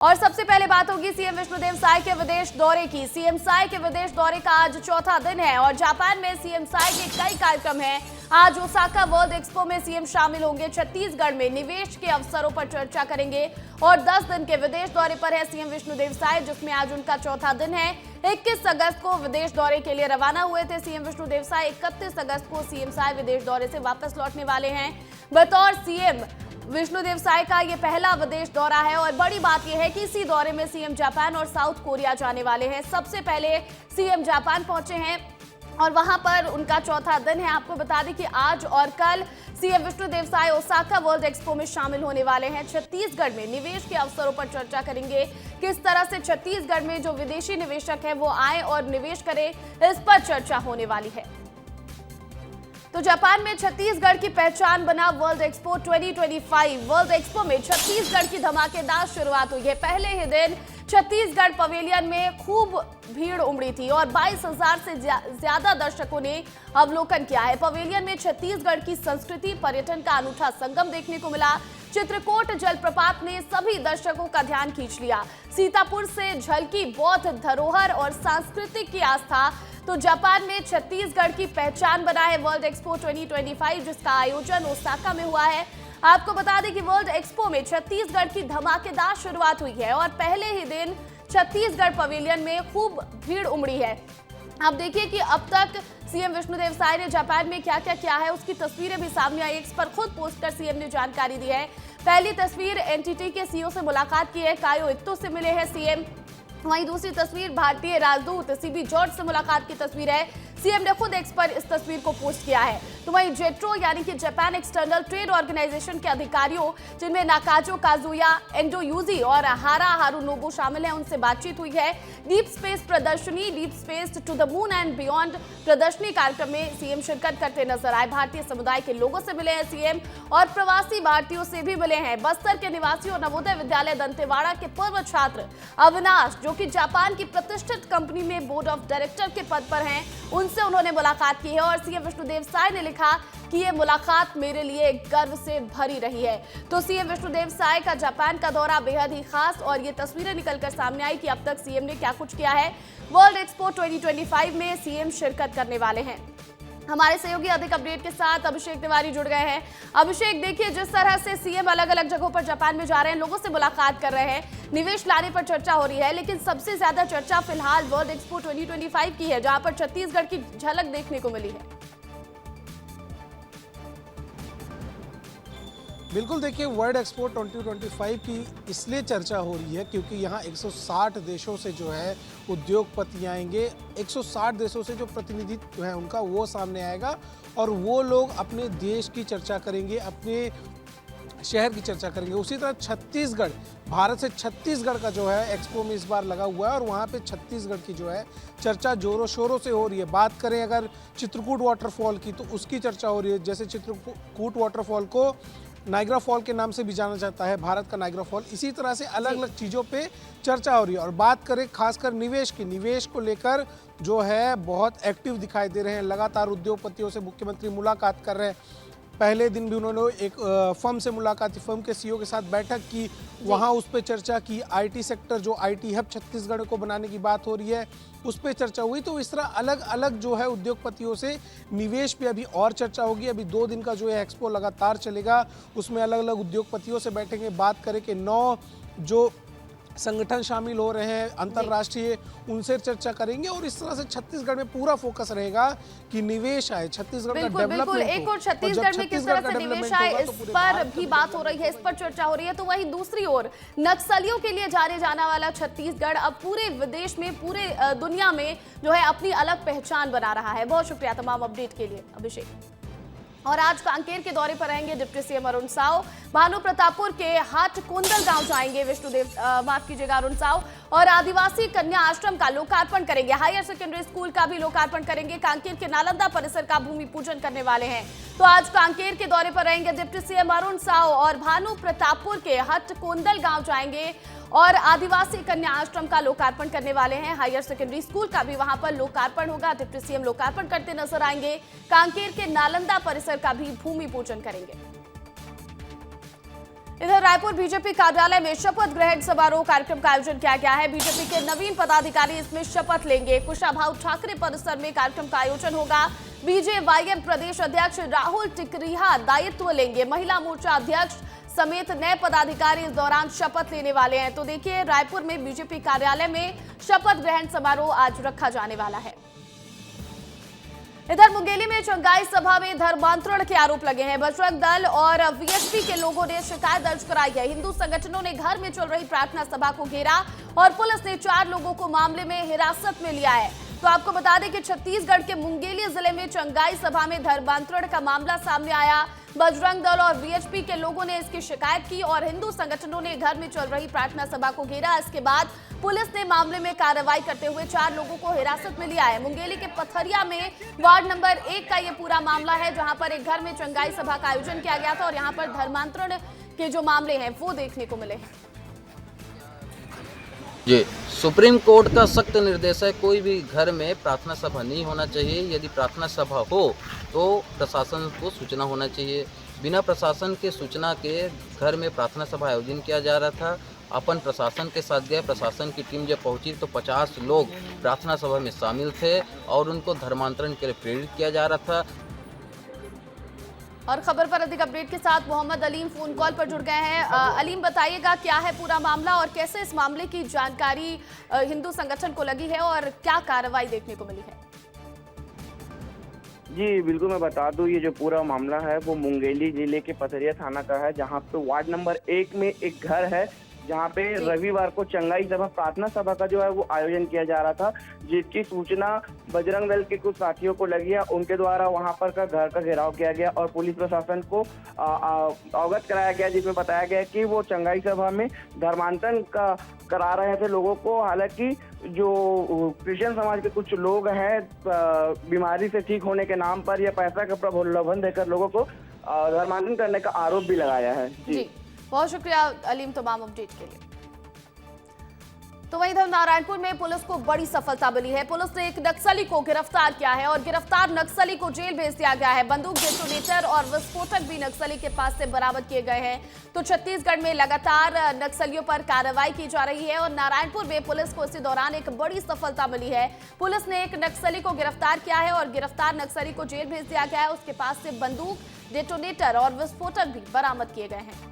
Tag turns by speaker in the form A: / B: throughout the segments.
A: और सबसे पहले बात होगी सीएम विष्णुदेव साय के विदेश दौरे की। सीएम साय के विदेश दौरे का आज चौथा दिन है और जापान में सीएम साय के कई कार्यक्रम हैं। आज ओसाका वर्ल्ड एक्सपो में सीएम शामिल होंगे। छत्तीसगढ़ में निवेश के अवसरों पर चर्चा करेंगे और 10 दिन के विदेश दौरे पर है सीएम विष्णुदेव साय, जिसमें आज उनका चौथा दिन है। 21 अगस्त को विदेश दौरे के लिए रवाना हुए थे सीएम विष्णुदेव साय। 31 अगस्त को सीएम साय विदेश दौरे से वापस लौटने वाले हैं। बतौर सीएम विष्णुदेव साय का ये पहला विदेश दौरा है और बड़ी बात यह है कि इसी दौरे में सीएम जापान और साउथ कोरिया जाने वाले हैं। सबसे पहले सीएम जापान पहुंचे हैं और वहां पर उनका चौथा दिन है। आपको बता दें कि आज और कल CM Vishnudeo Sai Osaka world expo में शामिल होने वाले हैं। छत्तीसगढ़ में निवेश के अवसरों पर चर्चा करेंगे। किस तरह से छत्तीसगढ़ में जो विदेशी निवेशक है वो आए और निवेश करें, इस पर चर्चा होने वाली है। तो जापान में छत्तीसगढ़ की पहचान बना वर्ल्ड एक्सपो 2025। वर्ल्ड एक्सपो में छत्तीसगढ़ की धमाकेदार शुरुआत हुई है। पहले ही दिन छत्तीसगढ़ पवेलियन में खूब भीड़ उमड़ी थी और 22,000 से ज्यादा दर्शकों ने अवलोकन किया है। पवेलियन में छत्तीसगढ़ की संस्कृति पर्यटन का अनूठा संगम देखने को मिला। चित्रकोट जलप्रपात ने सभी दर्शकों का ध्यान खींच लिया। सीतापुर से झलकी बौद्ध धरोहर और सांस्कृतिक की आस्था। तो जापान में छत्तीसगढ़ की पहचान बना है वर्ल्ड एक्सपो 2025, जिसका आयोजन ओसाका में हुआ है। आपको बता दें कि वर्ल्ड एक्सपो में छत्तीसगढ़ की धमाकेदार शुरुआत हुई है और पहले ही दिन छत्तीसगढ़ पवेलियन में खूब भीड़ उमड़ी है। आप देखिए कि अब तक सीएम विष्णुदेव साय ने जापान में क्या क्या किया है, उसकी तस्वीरें भी सामने आई। एक्स पर खुद पोस्ट कर सीएम ने जानकारी दी है। पहली तस्वीर एनटीटी के सीईओ से मुलाकात की है, कायो इत्तो से मिले हैं सीएम। वहीं दूसरी तस्वीर भारतीय राजदूत सीबी जॉर्ज से मुलाकात की तस्वीर है। सीएम ने खुद एक्स पर इस तस्वीर को पोस्ट किया है। तो वहीं जेट्रो यानी कि जापान एक्सटर्नल ट्रेड ऑर्गेनाइजेशन के अधिकारियों, जिनमें नाकाजो काजुया, एंडो यूजी और हारा हारुनोबु शामिल हैं, उनसे बातचीत हुई है। डीप स्पेस प्रदर्शनी deep space to the moon and beyond प्रदर्शनी कार्यक्रम में सीएम शिरकत करते नजर आए। भारतीय समुदाय के लोगों से मिले हैं सीएम और प्रवासी भारतीयों से भी मिले हैं। बस्तर के निवासी और नवोदय विद्यालय दंतेवाड़ा के पूर्व छात्र अविनाश, जो कि जापान की प्रतिष्ठित कंपनी में बोर्ड ऑफ डायरेक्टर के पद पर हैं, उनसे उन्होंने मुलाकात की है और सीएम विष्णुदेव साय ने लिखा कि ये मुलाकात मेरे लिए गर्व से भरी रही है। तो सीएम विष्णुदेव साय का जापान का दौरा बेहद ही खास और ये तस्वीरें निकलकर सामने आई कि अब तक सीएम ने क्या कुछ किया है। वर्ल्ड एक्सपो 2025 में सीएम शिरकत करने वाले हैं। हमारे सहयोगी अधिक अपडेट के साथ अभिषेक तिवारी जुड़ गए हैं। अभिषेक, देखिए जिस तरह से सीएम अलग अलग जगहों पर जापान में जा रहे हैं, लोगों से मुलाकात कर रहे हैं, निवेश लाने पर चर्चा हो रही है, लेकिन सबसे ज्यादा चर्चा फिलहाल वर्ल्ड एक्सपो 2025 की है, जहां पर छत्तीसगढ़ की झलक देखने को मिली है।
B: बिल्कुल, देखिए वर्ल्ड एक्सपो 2025 की इसलिए चर्चा हो रही है क्योंकि यहाँ 160 देशों से जो है उद्योगपति आएंगे। 160 देशों से जो प्रतिनिधित्व है उनका वो सामने आएगा और वो लोग अपने देश की चर्चा करेंगे, अपने शहर की चर्चा करेंगे। उसी तरह छत्तीसगढ़, भारत से छत्तीसगढ़ का जो है एक्सपो में इस बार लगा हुआ है और वहाँ पे छत्तीसगढ़ की जो है चर्चा जोरों शोरों से हो रही है। बात करें अगर चित्रकूट वाटरफॉल की, तो उसकी चर्चा हो रही है। जैसे चित्रकूट वाटरफॉल को नाइग्रा फॉल के नाम से भी जाना जाता है, भारत का नाइग्रा फॉल। इसी तरह से अलग अलग चीज़ों पे चर्चा हो रही है। और बात करें खासकर निवेश की, निवेश को लेकर जो है बहुत एक्टिव दिखाई दे रहे हैं। लगातार उद्योगपतियों से मुख्यमंत्री मुलाकात कर रहे हैं। पहले दिन भी उन्होंने एक फर्म से मुलाकात की, फर्म के सीईओ के साथ बैठक की, वहाँ उस पर चर्चा की। आईटी सेक्टर, जो आईटी हब छत्तीसगढ़ को बनाने की बात हो रही है, उस पर चर्चा हुई। तो इस तरह अलग अलग जो है उद्योगपतियों से निवेश पे अभी और चर्चा होगी। अभी 2 दिन का जो है एक्सपो लगातार चलेगा, उसमें अलग अलग उद्योगपतियों से बैठेंगे। बात करें कि 9 जो संगठन शामिल हो रहे हैं अंतर्राष्ट्रीय, उनसे चर्चा करेंगे और इस तरह से छत्तीसगढ़ में पूरा फोकस रहेगा कि निवेश आए, छत्तीसगढ़ का डेवलपमेंट
A: एक और छत्तीसगढ़ में किस तरह से निवेश आए, इस पर भी बात हो रही है, इस पर चर्चा हो रही है। तो वहीं दूसरी ओर नक्सलियों के लिए जाने जाना वाला छत्तीसगढ़ अब पूरे विदेश में, पूरे दुनिया में जो है अपनी अलग पहचान बना रहा है। बहुत शुक्रिया तमाम अपडेट के लिए अभिषेक। और आज कांकेर के दौरे पर रहेंगे डिप्टी सीएम अरुण साव। भानु प्रतापपुर के हाट कोंदल गांव जाएंगे अरुण साव और आदिवासी कन्या आश्रम का लोकार्पण करेंगे। हायर सेकेंडरी स्कूल का भी लोकार्पण करेंगे। कांकेर के नालंदा परिसर का भूमि पूजन करने वाले हैं। तो आज कांकेर के दौरे पर रहेंगे डिप्टी सीएम अरुण साव और भानु प्रतापपुर के हट कोंदल गांव जाएंगे और आदिवासी कन्या आश्रम का लोकार्पण करने वाले हैं। हायर सेकेंडरी स्कूल का भी वहां पर लोकार्पण होगा। डिप्टी सीएम लोकार्पण करते नजर आएंगे। कांकेर के नालंदा परिसर का भी भूमि पूजन करेंगे। इधर रायपुर बीजेपी कार्यालय में शपथ ग्रहण समारोह कार्यक्रम का आयोजन किया गया है। बीजेपी के नवीन पदाधिकारी इसमें शपथ लेंगे। कुशाभाऊ ठाकरे परिसर में कार्यक्रम का आयोजन होगा। बीजेवाईएम प्रदेश अध्यक्ष राहुल टिकरिहा दायित्व लेंगे। महिला मोर्चा अध्यक्ष समेत नए पदाधिकारी इस दौरान शपथ लेने वाले हैं। तो देखिए, रायपुर में बीजेपी कार्यालय में शपथ ग्रहण समारोह आज रखा जाने वाला है। इधर मुंगेली में चंगाई सभा में धर्मांतरण के आरोप लगे हैं। बजरंग दल और वीएचपी के लोगों ने शिकायत दर्ज कराई है। हिंदू संगठनों ने घर में चल रही प्रार्थना सभा को घेरा और पुलिस ने 4 लोगों को मामले में हिरासत में लिया है। तो आपको बता दें कि छत्तीसगढ़ के मुंगेली जिले में चंगाई सभा में धर्मांतरण का मामला सामने आया। बजरंग दल और वीएचपी के लोगों ने इसकी शिकायत की और हिंदू संगठनों ने घर में चल रही प्रार्थना सभा को घेरा। इसके बाद पुलिस ने मामले में कार्रवाई करते हुए 4 लोगों को हिरासत में लिया है। मुंगेली के पथरिया में वार्ड नंबर 1 का ये पूरा मामला है, जहां पर एक घर में चंगाई सभा का आयोजन किया गया था और यहां पर धर्मांतरण के जो मामले हैं वो देखने को मिले हैं।
C: जी, सुप्रीम कोर्ट का सख्त निर्देश है, कोई भी घर में प्रार्थना सभा नहीं होना चाहिए। यदि प्रार्थना सभा हो तो प्रशासन को सूचना होना चाहिए। बिना प्रशासन के सूचना के घर में प्रार्थना सभा आयोजन किया जा रहा था। अपन प्रशासन के साथ गए, प्रशासन की टीम जब पहुंची तो 50 लोग प्रार्थना सभा में शामिल थे और उनको धर्मांतरण के लिए प्रेरित किया जा रहा था।
A: और खबर पर अधिक अपडेट के साथ मोहम्मद अलीम फोन कॉल पर जुड़ गए हैं। अलीम, बताइएगा क्या है पूरा मामला और कैसे इस मामले की जानकारी हिंदू संगठन को लगी है और क्या कार्रवाई देखने को मिली है?
D: जी बिल्कुल, मैं बता दूं, ये जो पूरा मामला है वो मुंगेली जिले के पथरिया थाना का है, जहां पे वार्ड नंबर 1 में एक घर है जहाँ पे रविवार को चंगाई सभा प्रार्थना सभा का जो है वो आयोजन किया जा रहा था, जिसकी सूचना बजरंग दल के कुछ साथियों को लगी है। उनके द्वारा वहां पर का घर का घेराव किया गया और पुलिस प्रशासन को अवगत कराया गया, जिसमें बताया गया कि वो चंगाई सभा में धर्मांतरण का करा रहे थे लोगों को। हालांकि जो क्रिश्चियन समाज के कुछ लोग हैं, बीमारी से ठीक होने के नाम पर या पैसा का प्रलोभन देकर लोगों को धर्मांतरण करने का आरोप भी लगाया है। जी
A: बहुत शुक्रिया अलीम तमाम अपडेट के लिए। तो वहीं इधर नारायणपुर में पुलिस को बड़ी सफलता मिली है। पुलिस ने एक नक्सली को गिरफ्तार किया है और गिरफ्तार नक्सली को जेल भेज दिया गया है। बंदूक, डेटोनेटर और विस्फोटक भी नक्सली के पास से बरामद किए गए हैं। तो छत्तीसगढ़ में लगातार नक्सलियों पर कार्रवाई की जा रही है और नारायणपुर में पुलिस को इसी दौरान एक बड़ी सफलता मिली है। पुलिस ने एक नक्सली को गिरफ्तार किया है और गिरफ्तार नक्सली को जेल भेज दिया गया है। उसके पास से बंदूक, डेटोनेटर और विस्फोटक भी बरामद किए गए हैं।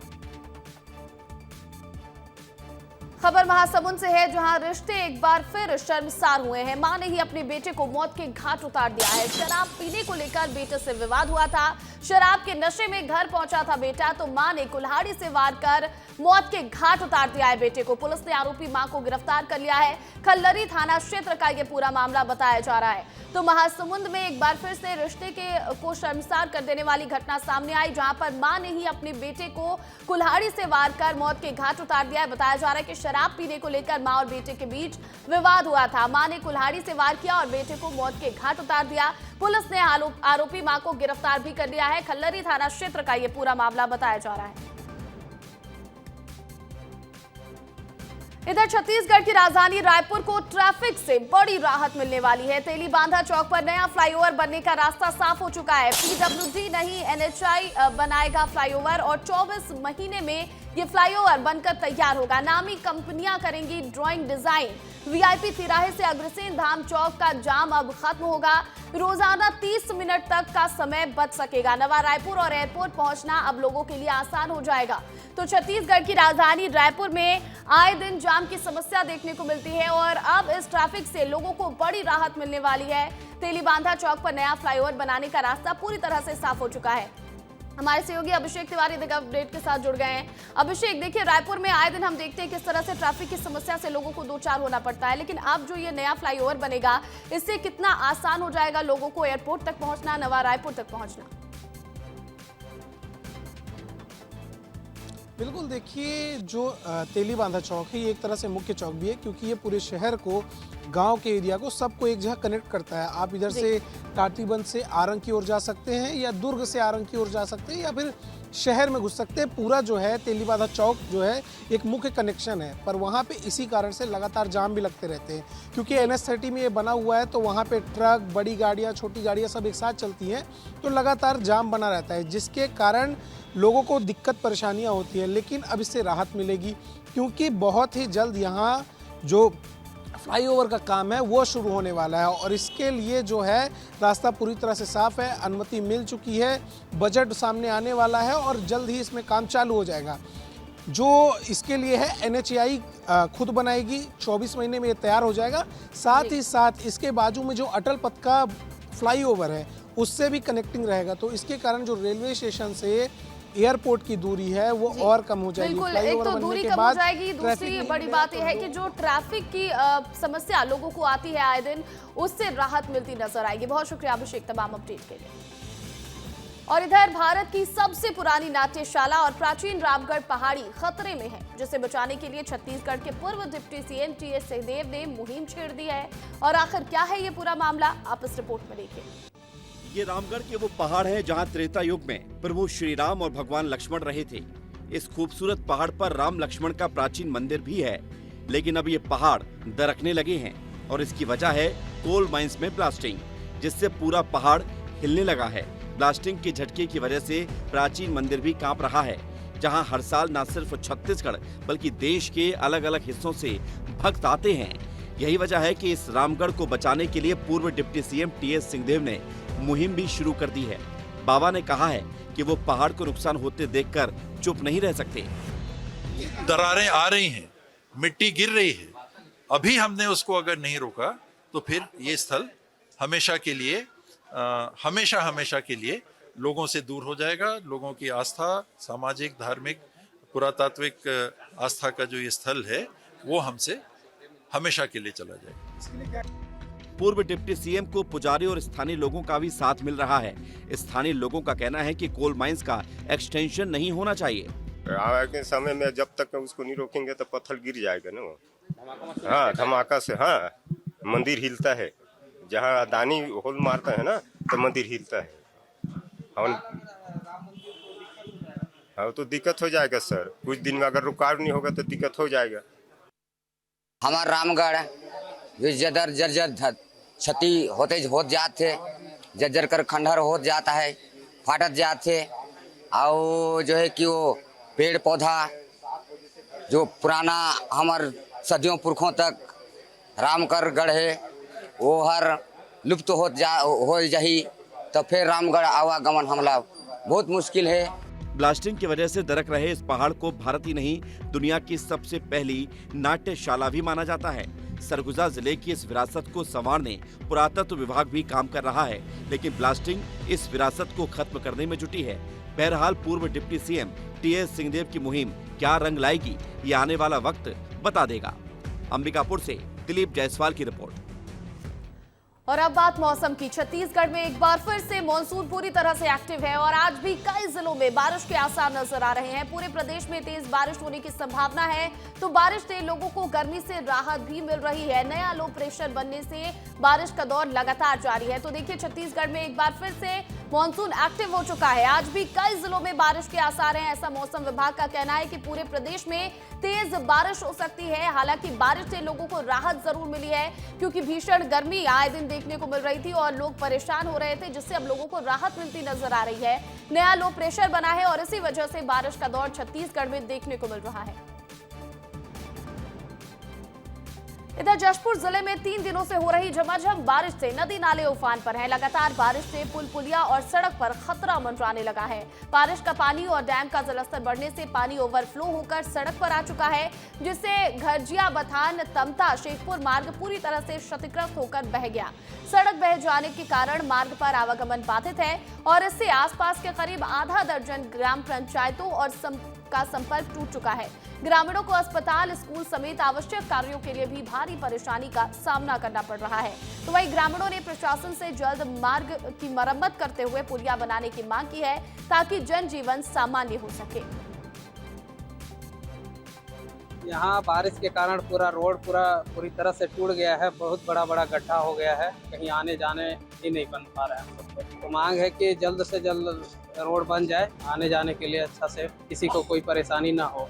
A: खबर महासमुंद से है, जहां रिश्ते एक बार फिर शर्मसार हुए हैं। मां ने ही अपने बेटे को मौत के घाट उतार दिया है। शराब पीने को लेकर बेटे से विवाद हुआ था। शराब के नशे में घर पहुंचा था बेटा, तो मां ने कुल्हाड़ी से वार कर मौत के घाट उतार दिया है बेटे को। पुलिस ने आरोपी मां को गिरफ्तार कर लिया है। खल्लरी थाना क्षेत्र का यह पूरा मामला बताया जा रहा है। तो महासमुंद में एक बार फिर से रिश्ते को शर्मसार कर देने वाली घटना सामने आई, जहां पर मां ने ही अपने बेटे को कुल्हाड़ी से वार कर मौत के घाट उतार दिया है। बताया जा रहा है कि शराब पीने को लेकर मां और बेटे के बीच विवाद हुआ था। मां ने कुल्हाड़ी से वार किया और बेटे को मौत के घाट उतार दिया। पुलिस ने आरोपी मां को गिरफ्तार भी कर लिया है। खल्लरी थाना क्षेत्र का यह पूरा मामला बताया जा रहा है। इधर छत्तीसगढ़ की राजधानी रायपुर को ट्रैफिक से बड़ी राहत मिलने वाली है। तेलीबांधा चौक पर नया फ्लाईओवर बनने का रास्ता साफ हो चुका है। पीडब्ल्यूडी नहीं, एनएचआई बनाएगा फ्लाईओवर और 24 महीने में ये फ्लाईओवर बनकर तैयार होगा। नामी कंपनियां करेंगी ड्राइंग डिजाइन। वीआईपी तिराहे से अग्रसेन धाम चौक का जाम अब खत्म होगा। रोजाना 30 मिनट तक का समय बच सकेगा। नवा रायपुर और एयरपोर्ट पहुंचना अब लोगों के लिए आसान हो जाएगा। तो छत्तीसगढ़ की राजधानी रायपुर में आए दिन जाम की समस्या देखने को मिलती है और अब इस ट्रैफिक से लोगों को बड़ी राहत मिलने वाली है। तेलीबांधा चौक पर नया फ्लाईओवर बनाने का रास्ता पूरी तरह से साफ हो चुका है। हमारे सहयोगी अभिषेक तिवारी अपडेट के साथ जुड़ गए हैं। अभिषेक, देखिए, रायपुर में आए दिन हम देखते हैं किस तरह से ट्रैफिक की समस्या से लोगों को दो चार होना पड़ता है, लेकिन अब जो ये नया फ्लाईओवर बनेगा, इससे कितना आसान हो जाएगा लोगों को एयरपोर्ट तक पहुंचना, नवा रायपुर तक पहुंचना?
B: बिल्कुल, देखिए, जो तेलीबांधा चौक है ये एक तरह से मुख्य चौक भी है, क्योंकि ये पूरे शहर को, गांव के एरिया को, सबको एक जगह कनेक्ट करता है। आप इधर से टाटीबंध से आरंग की ओर जा सकते हैं या दुर्ग से आरंग की ओर जा सकते हैं या फिर शहर में घुस सकते हैं। पूरा जो है तेलीबाधा चौक जो है एक मुख्य कनेक्शन है, पर वहाँ पे इसी कारण से लगातार जाम भी लगते रहते हैं, क्योंकि NH30 में ये बना हुआ है तो वहाँ पे ट्रक, बड़ी गाड़ियाँ, छोटी गाड़ियाँ सब एक साथ चलती हैं, तो लगातार जाम बना रहता है, जिसके कारण लोगों को दिक्कत परेशानियाँ होती हैं। लेकिन अब इससे राहत मिलेगी, क्योंकि बहुत ही जल्द यहाँ जो फ्लाईओवर का काम है वो शुरू होने वाला है और इसके लिए जो है रास्ता पूरी तरह से साफ है, अनुमति मिल चुकी है, बजट सामने आने वाला है और जल्द ही इसमें काम चालू हो जाएगा। जो इसके लिए है NHAI खुद बनाएगी, 24 महीने में ये तैयार हो जाएगा। साथ ही साथ इसके बाजू में जो अटल पथ का फ्लाईओवर है उससे भी कनेक्टिंग रहेगा, तो इसके कारण जो रेलवे स्टेशन से एयरपोर्ट की दूरी है वो और कम हो जाएगी।
A: बिल्कुल, एक तो दूरी कम हो जाएगी, दूसरी बड़ी बात यह है कि जो ट्रैफिक की समस्या लोगों को आती है आए दिन, उससे राहत मिलती नजर आएगी। बहुत शुक्रिया अभिषेक तमाम अपडेट के लिए। और इधर भारत की सबसे पुरानी नाट्यशाला और प्राचीन रामगढ़ पहाड़ी खतरे में है, जिसे बचाने के लिए छत्तीसगढ़ के पूर्व डिप्टी CM TS सिंहदेव ने मुहिम छेड़ दी है। और आखिर क्या है ये पूरा मामला, आप इस रिपोर्ट में देखिए।
E: ये रामगढ़ के वो पहाड़ है जहाँ त्रेता युग में प्रभु श्री राम और भगवान लक्ष्मण रहे थे। इस खूबसूरत पहाड़ पर राम लक्ष्मण का प्राचीन मंदिर भी है, लेकिन अब ये पहाड़ दरकने लगे हैं और इसकी वजह है कोल माइंस में ब्लास्टिंग, जिससे पूरा पहाड़ हिलने लगा है। ब्लास्टिंग के झटके की वजह से प्राचीन मंदिर भी कांप रहा है, जहां हर साल न सिर्फ छत्तीसगढ़ बल्कि देश के अलग अलग हिस्सों से भक्त आते हैं। यही वजह है कि इस रामगढ़ को बचाने के लिए पूर्व डिप्टी CM TS सिंहदेव ने मुहिम भी शुरू कर दी है। बाबा ने कहा है कि वो पहाड़ को नुकसान होते देखकर चुप नहीं रह सकते।
F: दरारें आ रही हैं, मिट्टी गिर रही है, अभी हमने उसको अगर नहीं रोका तो फिर ये स्थल हमेशा के लिए लोगों से दूर हो जाएगा। लोगों की आस्था, सामाजिक, धार्मिक, पुरातात्विक आस्था का जो ये स्थल है वो हमसे हमेशा के लिए चला जाएगा।
E: पूर्व डिप्टी CM को पुजारी और स्थानीय लोगों का भी साथ मिल रहा है। स्थानीय लोगों का कहना है कि कोल माइंस का एक्सटेंशन नहीं होना चाहिए।
G: आने के समय में जब तक उसको नहीं रोकेंगे तो पत्थर गिर जाएगा ना वो। हाँ, धमाका से, हाँ, मंदिर हिलता है। जहाँ अदानी होल मारता है ना तो मंदिर हिलता है। हाँ, तो दिक्कत हो जाएगा सर। कुछ दिन में अगर रुकावट नहीं होगा तो दिक्कत हो जाएगा।
H: हमारा रामगढ़ जर्जर क्षति होत जाते, जर्जर कर खंडहर हो जाता है, फाटत जाते। और जो है कि वो पेड़ पौधा जो पुराना हमार सदियों पुरखों तक रामगढ़ गढ़ है वो हर लुप्त हो जाही, तो फिर रामगढ़ आवागमन हमला बहुत मुश्किल है।
E: ब्लास्टिंग की वजह से दरक रहे इस पहाड़ को भारत ही नहीं दुनिया की सबसे पहली नाट्यशाला भी माना जाता है। सरगुजा जिले की इस विरासत को संवारने पुरातत्व विभाग भी काम कर रहा है, लेकिन ब्लास्टिंग इस विरासत को खत्म करने में जुटी है। बहरहाल पूर्व डिप्टी CM TS सिंहदेव की मुहिम क्या रंग लाएगी, ये आने वाला वक्त बता देगा। अंबिकापुर से दिलीप जायसवाल की रिपोर्ट।
A: और अब बात मौसम की। छत्तीसगढ़ में एक बार फिर से मॉनसून पूरी तरह से एक्टिव है और आज भी कई जिलों में बारिश के आसार नजर आ रहे हैं। पूरे प्रदेश में तेज बारिश होने की संभावना है, तो बारिश से लोगों को गर्मी से राहत भी मिल रही है। नया लो प्रेशर बनने से बारिश का दौर लगातार जारी है। तो देखिए, छत्तीसगढ़ में एक बार फिर से मॉनसून एक्टिव हो चुका है। आज भी कई जिलों में बारिश के आसार हैं। ऐसा मौसम विभाग का कहना है कि पूरे प्रदेश में तेज बारिश हो सकती है। हालांकि बारिश से लोगों को राहत जरूर मिली है, क्योंकि भीषण गर्मी आए दिन देखने को मिल रही थी और लोग परेशान हो रहे थे, जिससे अब लोगों को राहत मिलती नजर आ रही है। नया लो प्रेशर बना है और इसी वजह से बारिश का दौर छत्तीसगढ़ में देखने को मिल रहा है। इधर जशपुर जिले में 3 दिनों से हो रही झमाझम बारिश से नदी नाले उफान पर हैं। लगातार बारिश से पुल पुलिया और सड़क पर खतरा मंडराने लगा है। बारिश का पानी और डैम का जलस्तर बढ़ने से पानी ओवरफ्लो होकर सड़क पर आ चुका है, जिससे घरजिया बथान तमता शेखपुर मार्ग पूरी तरह से क्षतिग्रस्त होकर बह गया। सड़क बह जाने के कारण मार्ग पर आवागमन बाधित है और इससे आसपास के करीब आधा दर्जन ग्राम पंचायतों और का संपर्क टूट चुका है। ग्रामीणों को अस्पताल, स्कूल समेत आवश्यक कार्यों के लिए भी भारी परेशानी का सामना करना पड़ रहा है। तो वहीं ग्रामीणों ने प्रशासन से जल्द मार्ग की मरम्मत करते हुए पुलिया बनाने की मांग की है, ताकि जनजीवन सामान्य हो सके।
I: यहाँ बारिश के कारण पूरा रोड पूरी तरह से टूट गया है। बहुत बड़ा गड्ढा हो गया है, कहीं आने जाने ही नहीं बन पा रहा है। तो मांग है कि जल्द से जल्द रोड बन जाए, आने जाने के लिए अच्छा से, किसी को कोई परेशानी ना हो।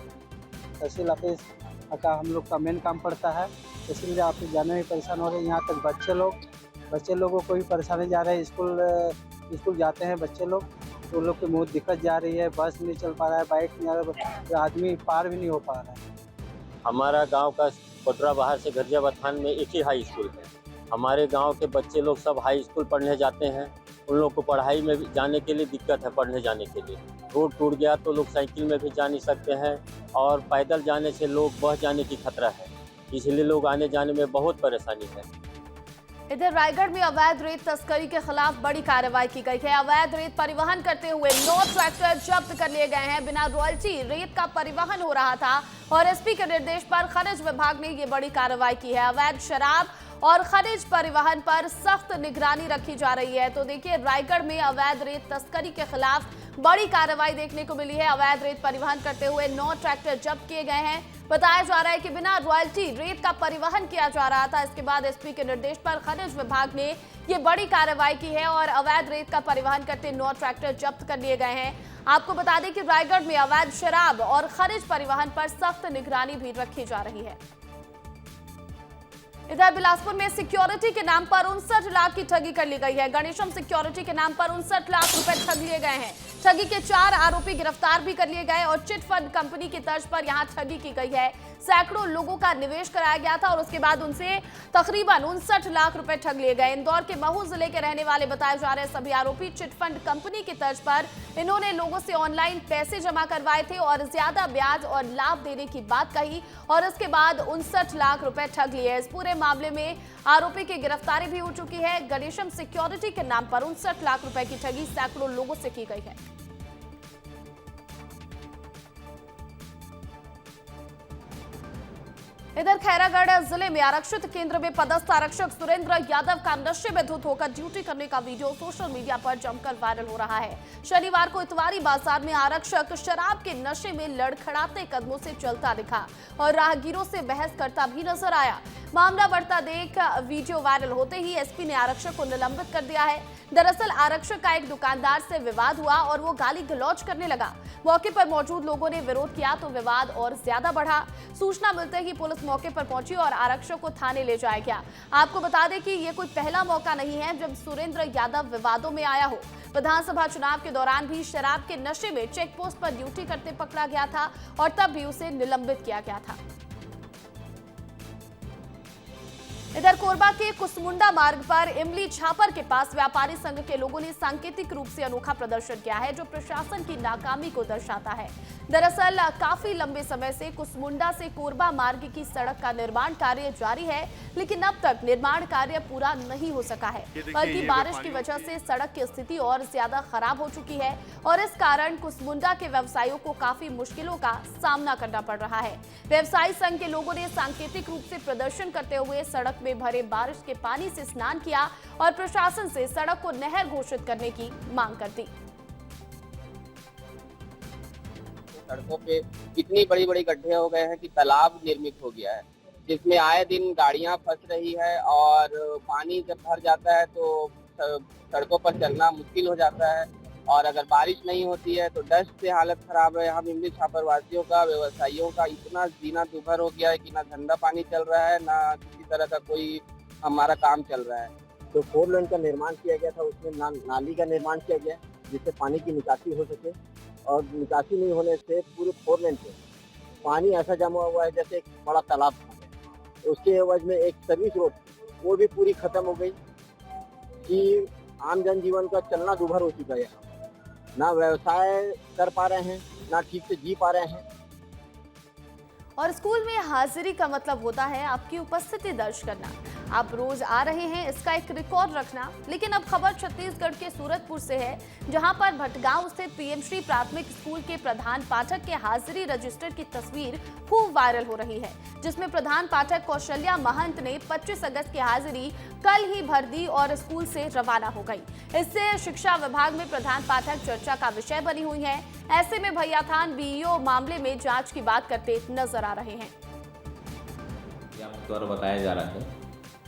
I: तहसील ऑफिस का हम लोग का मेन काम पड़ता है, तहसील ऑफिस जाने में परेशान हो रहे हैं। यहाँ तक बच्चे लोगों को भी परेशानी जा रहे हैं। स्कूल जाते हैं बच्चे लोग, तो लोग की बहुत दिक्कत जा रही है। बस नहीं चल पा रहा है, बाइक नहीं आ रहा है, आदमी पार भी नहीं हो पा रहा है।
J: हमारा गांव का कोटरा बाहर से घरजाबाद थान में एक ही हाई स्कूल है। हमारे गांव के बच्चे लोग सब हाई स्कूल पढ़ने जाते हैं। उन लोग को पढ़ाई में भी जाने के लिए दिक्कत है, पढ़ने जाने के लिए। रोड टूट गया तो लोग साइकिल में भी जा नहीं सकते हैं, और पैदल जाने से लोग बह जाने की खतरा है, इसलिए लोग आने जाने में बहुत परेशानी है।
A: इधर रायगढ़ में अवैध रेत तस्करी के खिलाफ बड़ी कार्रवाई की गई है। अवैध रेत परिवहन करते हुए 9 ट्रैक्टर जब्त कर लिए गए हैं। बिना रॉयल्टी रेत का परिवहन हो रहा था और एसपी के निर्देश पर खनिज विभाग ने ये बड़ी कार्रवाई की है। अवैध शराब और खनिज परिवहन पर सख्त निगरानी रखी जा रही है। तो देखिए, रायगढ़ में अवैध रेत तस्करी के खिलाफ बड़ी कार्रवाई देखने को मिली है। अवैध रेत परिवहन करते हुए 9 ट्रैक्टर जब्त किए गए हैं। बताया जा रहा है कि बिना रॉयल्टी रेत का परिवहन किया जा रहा था। इसके बाद एसपी के निर्देश पर खनिज विभाग ने ये बड़ी कार्रवाई की है और अवैध रेत का परिवहन करते 9 ट्रैक्टर जब्त कर लिए गए हैं। आपको बता दें कि रायगढ़ में अवैध शराब और खनिज परिवहन पर सख्त निगरानी भी रखी जा रही है। इधर बिलासपुर में सिक्योरिटी के नाम पर 59 लाख की ठगी कर ली गई है। गणेशम सिक्योरिटी के नाम पर 59 लाख रुपए ठग लिए गए हैं। ठगी के 4 आरोपी गिरफ्तार भी कर लिए गए और चिट फंड कंपनी की तर्ज पर यहां ठगी की गई है। सैकड़ों लोगों का निवेश कराया गया था और उसके बाद उनसे तकरीबन 59 लाख रुपए ठग लिए गए। इंदौर के महू जिले के रहने वाले बताए जा रहे सभी आरोपी चिट फंड कंपनी की तर्ज पर इन्होंने लोगों से ऑनलाइन पैसे जमा करवाए थे और ज्यादा ब्याज और लाभ देने की बात कही और इसके बाद 59 लाख रुपए ठग लिए। इस पूरे मामले में आरोपी की गिरफ्तारी भी हो चुकी है। गणेशम सिक्योरिटी के नाम पर 59 लाख रुपए की ठगी सैकड़ों लोगों से की गई है। इधर खैरागढ़ जिले में आरक्षित केंद्र में पदस्थ आरक्षक सुरेंद्र यादव का नशे में धुत होकर ड्यूटी करने का वीडियो सोशल मीडिया पर जमकर वायरल हो रहा है। शनिवार को इतवारी बाजार में आरक्षक शराब के नशे में लड़खड़ाते कदमों से चलता दिखा और राहगीरों से बहस करता भी नजर आया। मामला बढ़ता देख वीडियो वायरल होते ही एसपी ने आरक्षक को निलंबित कर दिया है। दरअसल आरक्षक का एक दुकानदार से विवाद हुआ और वो गाली गलौज करने लगा। मौके पर मौजूद लोगों ने विरोध किया तो विवाद और ज्यादा बढ़ा। सूचना मिलते ही पुलिस मौके पर पहुंची और आरक्षक को थाने ले जाया गया। आपको बता दें कि ये कोई पहला मौका नहीं है जब सुरेंद्र यादव विवादों में आया हो। विधानसभा चुनाव के दौरान भी शराब के नशे में चेक पोस्ट पर ड्यूटी करते पकड़ा गया था और तब भी उसे निलंबित किया गया था। इधर कोरबा के कुसमुंडा मार्ग पर इमली छापर के पास व्यापारी संघ के लोगों ने सांकेतिक रूप से अनोखा प्रदर्शन किया है जो प्रशासन की नाकामी को दर्शाता है। दरअसल काफी लंबे समय से कुसमुंडा से कोरबा मार्ग की सड़क का निर्माण कार्य जारी है, लेकिन अब तक निर्माण कार्य पूरा नहीं हो सका है, बल्कि बारिश की वजह से सड़क की स्थिति और ज्यादा खराब हो चुकी है और इस कारण कुसमुंडा के व्यवसायियों को काफी मुश्किलों का सामना करना पड़ रहा है। व्यवसायी संघ के लोगों ने सांकेतिक रूप से प्रदर्शन करते हुए सड़क में भरे बारिश के पानी से स्नान किया और प्रशासन से सड़क को नहर घोषित करने की मांग कर दी।
K: सड़कों पे इतनी बड़ी बड़ी गड्ढे हो गए हैं कि तालाब निर्मित हो गया है, जिसमें आए दिन गाड़ियां फंस रही है और पानी जब भर जाता है तो सड़कों पर चलना मुश्किल हो जाता है और अगर बारिश नहीं होती है तो डस्ट से हालत खराब है। हम इमली छापर वासियों का, व्यवसायियों का इतना जीना दुभर हो गया है कि ना धंधा पानी चल रहा है, ना किसी तरह का कोई हमारा काम चल रहा है।
L: तो 4 लेन का निर्माण किया गया था, उसमें नाली का निर्माण किया गया जिससे पानी की निकासी हो सके और निकासी नहीं होने से पूरे 4 लेन पे पानी ऐसा जमा हुआ है जैसे एक बड़ा तालाब था। उसके एवज में एक सर्विस रोड वो भी पूरी खत्म हो गई कि आम जनजीवन का चलना दुभर हो चुका है। ना व्यवसाय कर पा रहे हैं, ना ठीक से जी पा रहे हैं।
A: और स्कूल में हाजिरी का मतलब होता है आपकी उपस्थिति दर्ज करना। आप रोज आ रहे हैं इसका एक रिकॉर्ड रखना। लेकिन अब खबर छत्तीसगढ़ के सूरतपुर से है, जहां पर भटगांव स्थित पीएमश्री प्राथमिक स्कूल के प्रधान पाठक के हाजिरी रजिस्टर की तस्वीर खूब वायरल हो रही है, जिसमें प्रधान पाठक कौशल्या महंत ने 25 अगस्त की हाजिरी कल ही भर दी और स्कूल से रवाना हो गई। इससे शिक्षा विभाग में प्रधान पाठक चर्चा का विषय बनी हुई है। ऐसे में भैया थान बीईओ मामले में जांच की बात करते नजर आ रहे हैं।
M: द्वारा बताया जा रहा है।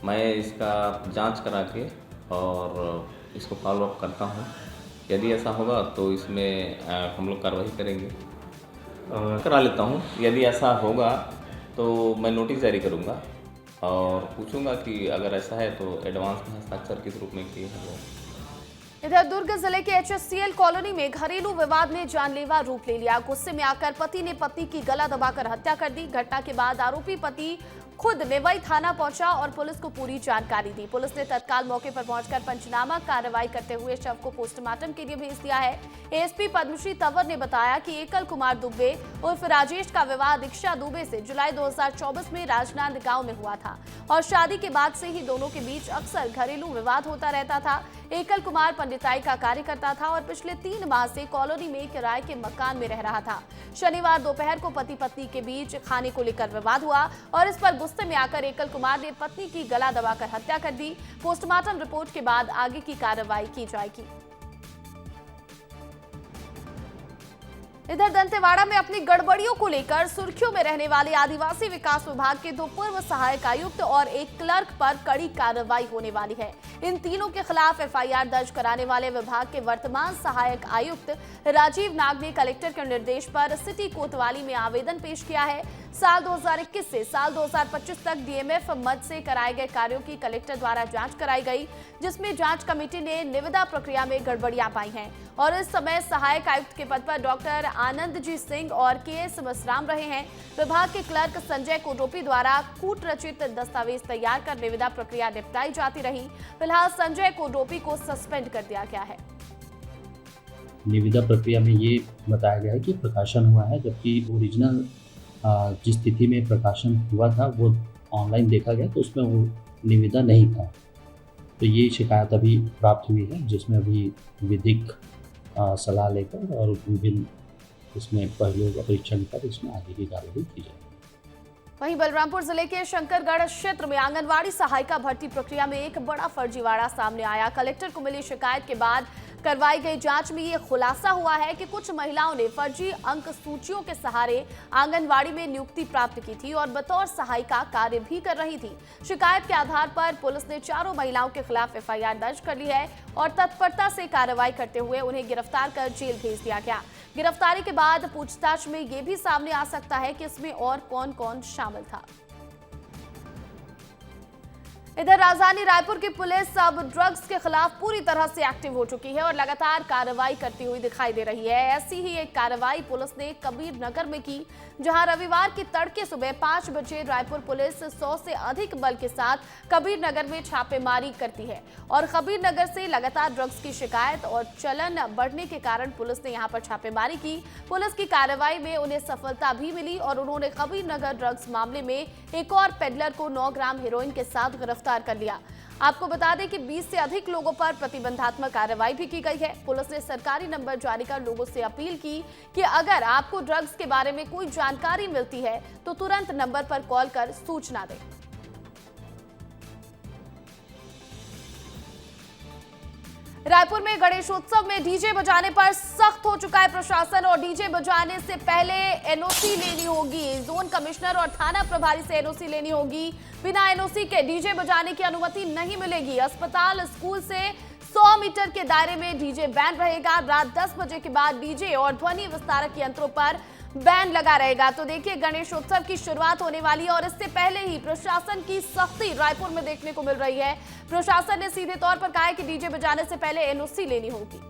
M: मैं इसका जांच करा के और इसको फॉलो अप करता हूँ। यदि ऐसा होगा तो इसमें हम लोग कार्रवाई करेंगे, करा लेता हूँ। यदि ऐसा होगा तो मैं नोटिस जारी करूँगा और पूछूंगा कि अगर ऐसा है तो एडवांस में हस्ताक्षर किस रूप में किए हैं वो।
A: इधर दुर्ग जिले के HSCL कॉलोनी में घरेलू विवाद ने जानलेवा रूप ले लिया। गुस्से में आकर पति ने पत्नी की गला दबाकर हत्या कर दी। घटना के बाद आरोपी पति खुद नेवई थाना पहुंचा और पुलिस को पूरी जानकारी दी। पुलिस ने तत्काल मौके पर पहुंचकर पंचनामा कार्रवाई करते हुए शव को पोस्टमार्टम के लिए भेज दिया है। एएसपी पद्मश्री तंवर ने बताया कि एकल कुमार दुबे उर्फ राजेश का विवाह दीक्षा दुबे से जुलाई 2024 में राजनांद गांव में हुआ था और शादी के बाद से ही दोनों के बीच अक्सर घरेलू विवाद होता रहता था। एकल कुमार पंडिताई का कार्य करता था और पिछले 3 माह से कॉलोनी में किराए के मकान में रह रहा था। शनिवार दोपहर को पति पत्नी के बीच खाने को लेकर विवाद हुआ और इस पर गुस्से में आकर एकल कुमार ने पत्नी की गला दबाकर हत्या कर दी। पोस्टमार्टम रिपोर्ट के बाद आगे की कार्रवाई की जाएगी। इधर दंतेवाड़ा में अपनी गड़बड़ियों को लेकर सुर्खियों में रहने वाले आदिवासी विकास विभाग के 2 पूर्व सहायक आयुक्त और एक क्लर्क पर कड़ी कार्रवाई होने वाली है। इन तीनों के खिलाफ एफआईआर दर्ज कराने वाले विभाग के वर्तमान सहायक आयुक्त राजीव नाग ने कलेक्टर के निर्देश पर सिटी कोतवाली में आवेदन पेश किया है। साल 2021 से साल 2025 तक डीएमएफ मद से कराए गए कार्यों की कलेक्टर द्वारा जांच कराई गई, जिसमें जांच कमेटी ने निविदा प्रक्रिया में गड़बड़ियां पाई हैं और इस समय सहायक आयुक्त के पद पर डॉक्टर आनंदजी सिंह और केएस मसराम रहे हैं। विभाग के क्लर्क संजय कोटोपी द्वारा कूट रचित दस्तावेज तैयार कर निविदा प्रक्रिया निपटाई जाती रही। फिलहाल संजय कोटोपी को सस्पेंड कर दिया गया है।
N: निविदा प्रक्रिया में ये बताया गया है कि प्रकाशन हुआ है, जबकि ओरिजिनल जिस तिथि में प्रकाशन हुआ था वो ऑनलाइन देखा गया तो उसमें वो निविदा नहीं था। तो ये शिकायत अभी प्राप्त हुई है, जिसमें अभी विधिक सलाह लेकर और विभिन्न इसमें पहलुओं का परीक्षण कर इसमें आगे की कार्रवाई की जाएगी।
A: वहीं बलरामपुर जिले के शंकरगढ़ क्षेत्र में आंगनवाड़ी सहायिका भर्ती प्रक्रिया में एक बड़ा फर्जीवाड़ा सामने आया। कलेक्टर को मिली शिकायत के बाद करवाई गई जांच में ये खुलासा हुआ है कि कुछ महिलाओं ने फर्जी अंक सूचियों के सहारे आंगनवाड़ी में नियुक्ति प्राप्त की थी और बतौर सहायिका कार्य भी कर रही थी। शिकायत के आधार पर पुलिस ने चारों महिलाओं के खिलाफ एफआईआर दर्ज कर ली है और तत्परता से कार्रवाई करते हुए उन्हें गिरफ्तार कर जेल भेज दिया गया। गिरफ्तारी के बाद पूछताछ में ये भी सामने आ सकता है कि इसमें और कौन कौन शामिल था। इधर राजधानी रायपुर की पुलिस अब ड्रग्स के खिलाफ पूरी तरह से एक्टिव हो चुकी है और लगातार कार्रवाई करती हुई दिखाई दे रही है। ऐसी ही एक कार्रवाई पुलिस ने कबीर नगर में की, जहां रविवार की तड़के सुबह 5 बजे रायपुर पुलिस 100 से अधिक बल के साथ कबीर नगर में छापेमारी करती है और कबीर नगर से लगातार ड्रग्स की शिकायत और चलन बढ़ने के कारण पुलिस ने यहां पर छापेमारी की। पुलिस की कार्रवाई में उन्हें सफलता भी मिली और उन्होंने कबीर नगर ड्रग्स मामले में एक और पेडलर को 9 ग्राम हेरोइन के साथ गिरफ्तार कर लिया। आपको बता दें कि 20 से अधिक लोगों पर प्रतिबंधात्मक कार्रवाई भी की गई है। पुलिस ने सरकारी नंबर जारी कर लोगों से अपील की कि अगर आपको ड्रग्स के बारे में कोई जानकारी मिलती है तो तुरंत नंबर पर कॉल कर सूचना दें। रायपुर में गणेशोत्सव में डीजे बजाने पर सख्त हो चुका है प्रशासन और डीजे बजाने से पहले एनओसी लेनी होगी। जोन कमिश्नर और थाना प्रभारी से एनओसी लेनी होगी। बिना एनओसी के डीजे बजाने की अनुमति नहीं मिलेगी। अस्पताल, स्कूल से 100 मीटर के दायरे में डीजे बैन रहेगा। रात 10 बजे के बाद डीजे और ध्वनि विस्तारक यंत्रों पर बैन लगा रहेगा। तो देखिए, गणेशोत्सव की शुरुआत होने वाली है और इससे पहले ही प्रशासन की सख्ती रायपुर में देखने को मिल रही है। प्रशासन ने सीधे तौर पर कहा है कि डीजे बजाने से पहले एनओसी लेनी होगी।